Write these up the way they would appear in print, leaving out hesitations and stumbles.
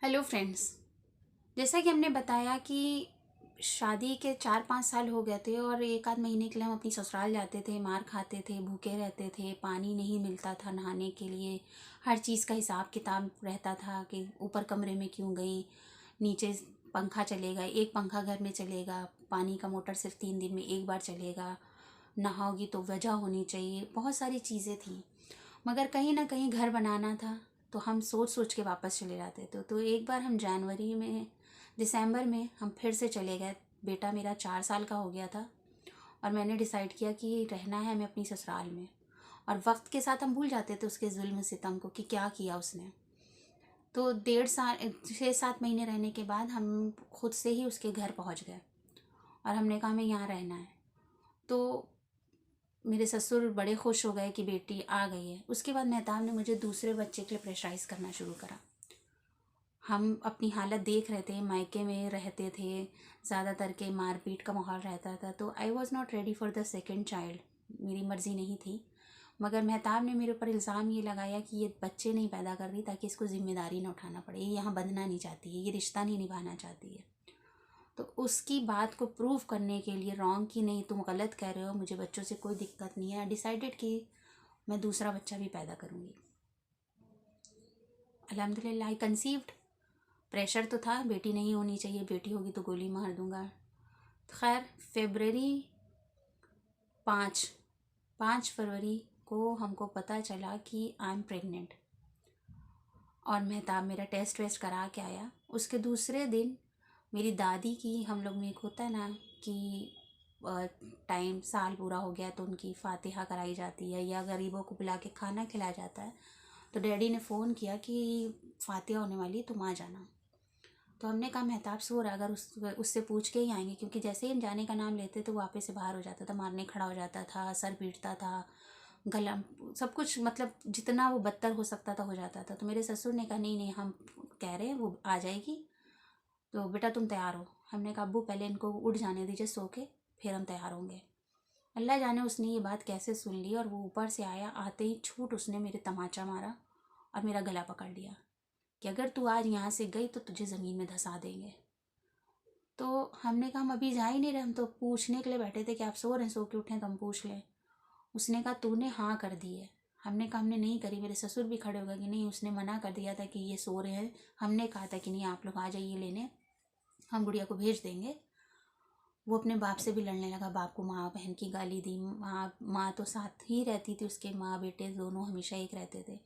Hello friends. जैसा कि हमने बताया कि शादी के 4-5 साल हो गए थे और एक आध महीने के लिए हम अपनी ससुराल जाते थे, मार खाते थे, भूखे रहते थे, पानी नहीं मिलता था नहाने के लिए। हर चीज़ का हिसाब किताब रहता था कि ऊपर कमरे में क्यों गई, नीचे पंखा चलेगा, एक पंखा घर में चलेगा, पानी का मोटर सिर्फ 3 दिन में एक बार चलेगा, नहाओगी तो वजह होनी चाहिए, बहुत सारी चीज़ें थी। मगर कहीं ना कहीं घर बनाना था तो हम सोच सोच के वापस चले जाते थे। तो एक बार हम जनवरी में, दिसंबर में हम फिर से चले गए। बेटा मेरा 4 साल का हो गया था और मैंने डिसाइड किया कि रहना है हमें अपनी ससुराल में। और वक्त के साथ हम भूल जाते थे उसके जुल्म सितम को कि क्या किया उसने। तो 1.5 साल 6-7 महीने रहने के बाद हम खुद से ही उसके घर पहुंच गए और हमने कहा हमें यहाँ रहना है। तो मेरे ससुर बड़े खुश हो गए कि बेटी आ गई है। उसके बाद मेहताब ने मुझे दूसरे बच्चे के लिए प्रेशराइज़ करना शुरू करा। हम अपनी हालत देख रहे थे, मायके में रहते थे, ज़्यादातर के मारपीट का माहौल रहता था। तो I was not ready for the second child, मेरी मर्ज़ी नहीं थी। मगर मेहताब ने मेरे ऊपर इल्ज़ाम ये लगाया कि ये बच्चे नहीं पैदा कर रही ताकि इसको ज़िम्मेदारी ना उठाना पड़े, ये यहाँ बंधना नहीं चाहती है, ये रिश्ता नहीं निभाना चाहती है। तो उसकी बात को प्रूव करने के लिए रॉन्ग कि नहीं तुम गलत कह रहे हो, मुझे बच्चों से कोई दिक्कत नहीं है, डिसाइडेड कि मैं दूसरा बच्चा भी पैदा करूँगी। अल्हम्दुलिल्लाह आई कंसीव्ड। प्रेशर तो था, बेटी नहीं होनी चाहिए, बेटी होगी तो गोली मार दूंगा। खैर, फेबररी 5 5 फरवरी को हमको पता चला कि आई एम प्रेग्नेंट। और मेहताब मेरा टेस्ट वेस्ट करा के आया। उसके दूसरे दिन मेरी दादी की, हम लोग में एक होता है ना कि टाइम साल पूरा हो गया तो उनकी फातिहा कराई जाती है या गरीबों को बुला के खाना खिलाया जाता है। तो डैडी ने फ़ोन किया कि फातिहा होने वाली, तुम आ जाना। तो हमने कहा मेहताब सो रहा, अगर उससे पूछ के ही आएंगे, क्योंकि जैसे ही हम जाने का नाम लेते तो वापस से बाहर हो जाता था, मारने खड़ा हो जाता था, सर पीटता था, गला, सब कुछ, मतलब जितना वो बदतर हो सकता था हो जाता था। तो मेरे ससुर ने कहा नहीं नहीं, हम कह रहे हैं वो आ जाएगी, तो बेटा तुम तैयार हो। हमने कहा अब्बू पहले इनको उठ जाने दीजिए सो के, फिर हम तैयार होंगे। अल्लाह जाने उसने ये बात कैसे सुन ली और वो ऊपर से आया, आते ही छूट उसने मेरे तमाचा मारा और मेरा गला पकड़ लिया कि अगर तू आज यहाँ से गई तो तुझे ज़मीन में धंसा देंगे। तो हमने कहा हम अभी जा ही नहीं रहे, हम तो पूछने के लिए बैठे थे कि आप सो रहे हैं, सो के उठें तो हम पूछ लें। उसने कहा तूने हाँ कर दी है। हमने कहा हमने नहीं करी। मेरे ससुर भी खड़े हो गए कि नहीं, उसने मना कर दिया था कि ये सो रहे हैं, हमने कहा था कि नहीं आप लोग आ जाइए लेने, हम गुड़िया को भेज देंगे। वो अपने बाप से भी लड़ने लगा, बाप को माँ बहन की गाली दी। माँ तो साथ ही रहती थी उसके, माँ बेटे दोनों हमेशा एक रहते थे।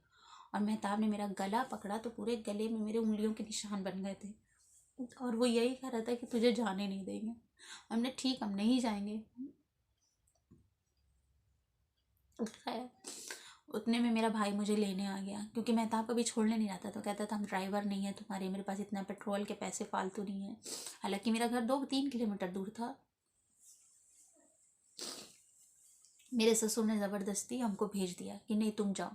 और मेहताब ने मेरा गला पकड़ा तो पूरे गले में मेरे उंगलियों के निशान बन गए थे और वो यही कह रहा था कि तुझे जाने नहीं देंगे। हमने ठीक, हम नहीं जाएंगे। खैर, उतने में मेरा भाई मुझे लेने आ गया, क्योंकि मेहताब कभी छोड़ने नहीं आता। तो कहता था हम ड्राइवर नहीं है तुम्हारे, मेरे पास इतना पेट्रोल के पैसे फालतू नहीं है। हालांकि मेरा घर 2-3 किलोमीटर दूर था। मेरे ससुर ने ज़बरदस्ती हमको भेज दिया कि नहीं तुम जाओ।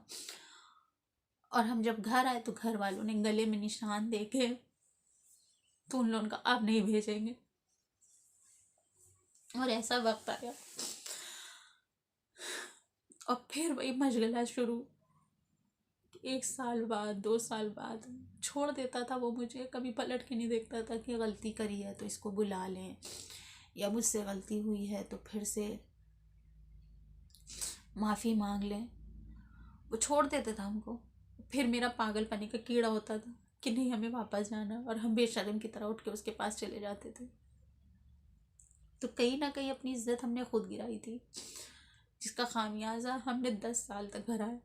और हम जब घर आए तो घर वालों ने गले में निशान देखे तो उन लोगों का अब नहीं भेजेंगे। और ऐसा वक्त आया और फिर वही मशगला शुरू। 1 साल बाद, 2 साल बाद छोड़ देता था वो मुझे, कभी पलट के नहीं देखता था कि गलती करी है तो इसको बुला लें, या मुझसे गलती हुई है तो फिर से माफ़ी मांग लें। वो छोड़ देते था हमको। फिर मेरा पागलपने का कीड़ा होता था कि नहीं हमें वापस जाना है, और हम बेशर्म की तरह उठ के उसके पास चले जाते थे। तो कहीं ना कहीं अपनी इज्जत हमने खुद गिराई थी, जिसका खामियाजा हमने 10 साल तक भरा है।